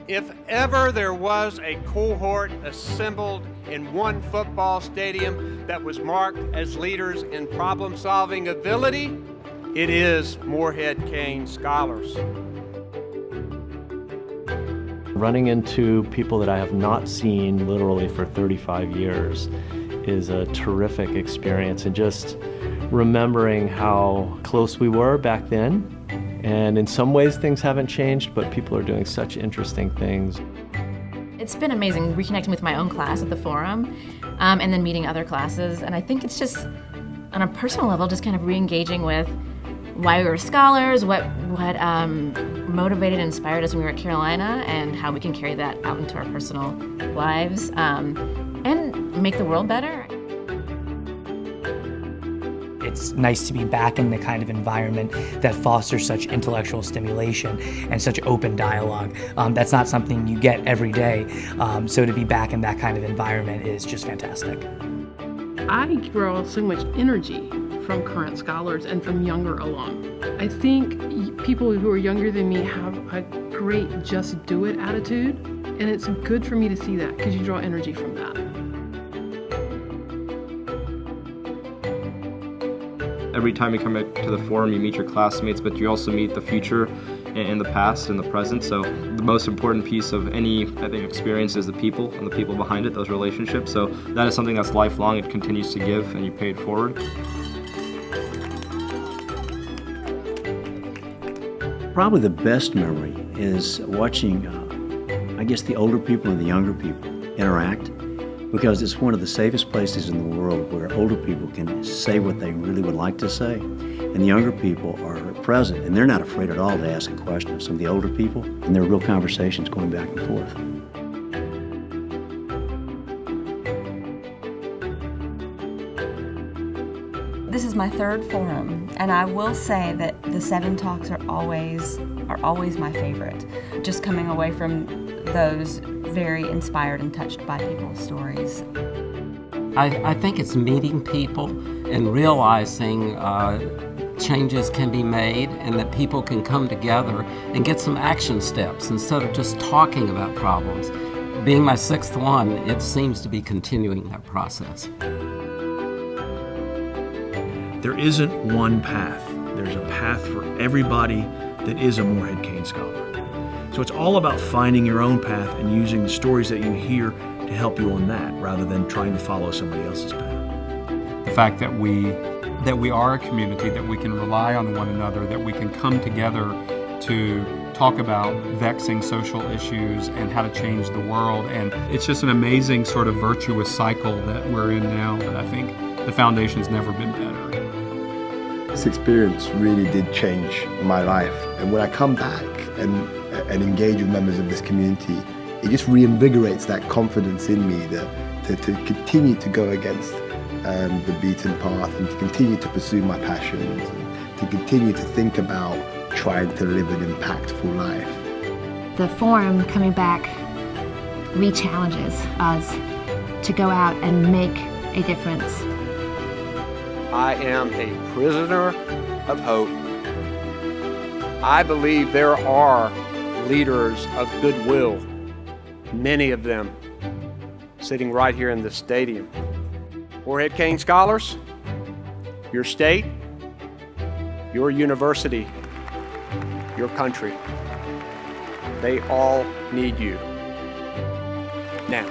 If ever there was a cohort assembled in one football stadium that was marked as leaders in problem-solving ability, it is Morehead-Cain scholars. Running into people that I have not seen literally for 35 years is a terrific experience, and just remembering how close we were back then. And in some ways things haven't changed, but people are doing such interesting things. It's been amazing reconnecting with my own class at the Forum, and then meeting other classes. And I think it's just, on a personal level, just kind of re-engaging with why we were scholars, what motivated and inspired us when we were at Carolina, and how we can carry that out into our personal lives, and make the world better. It's nice to be back in the kind of environment that fosters such intellectual stimulation and such open dialogue. That's not something you get every day, so to be back in that kind of environment is just fantastic. I draw so much energy from current scholars and from younger alum. I think people who are younger than me have a great just do it attitude, and it's good for me to see that because you draw energy from that. Every time you come to the Forum, you meet your classmates, but you also meet the future and the past and the present. So the most important piece of any, I think, experience is the people and the people behind it, those relationships. So that is something that's lifelong. It continues to give, and you pay it forward. Probably the best memory is watching, I guess, the older people and the younger people interact, because it's one of the safest places in the world where older people can say what they really would like to say, and the younger people are present, and they're not afraid at all to ask a question of some of the older people, and there are real conversations going back and forth. This is my third forum, and I will say that the 7 talks are always my favorite. Just coming away from those very inspired and touched by people's stories. I think it's meeting people and realizing changes can be made and that people can come together and get some action steps instead of just talking about problems. Being my 6th one, it seems to be continuing that process. There isn't one path. There's a path for everybody that is a Morehead-Cain scholar. So it's all about finding your own path and using the stories that you hear to help you on that, rather than trying to follow somebody else's path. The fact that we are a community, that we can rely on one another, that we can come together to talk about vexing social issues and how to change the world. And it's just an amazing sort of virtuous cycle that we're in now, that I think the foundation's never been better. This experience really did change my life, and when I come back and engage with members of this community, it just reinvigorates that confidence in me to continue to go against the beaten path, and to continue to pursue my passions, and to continue to think about trying to live an impactful life. The Forum coming back re-challenges us to go out and make a difference. I am a prisoner of hope. I believe there are leaders of goodwill, many of them sitting right here in the stadium. Morehead-Cain scholars, your state, your university, your country, they all need you. Now,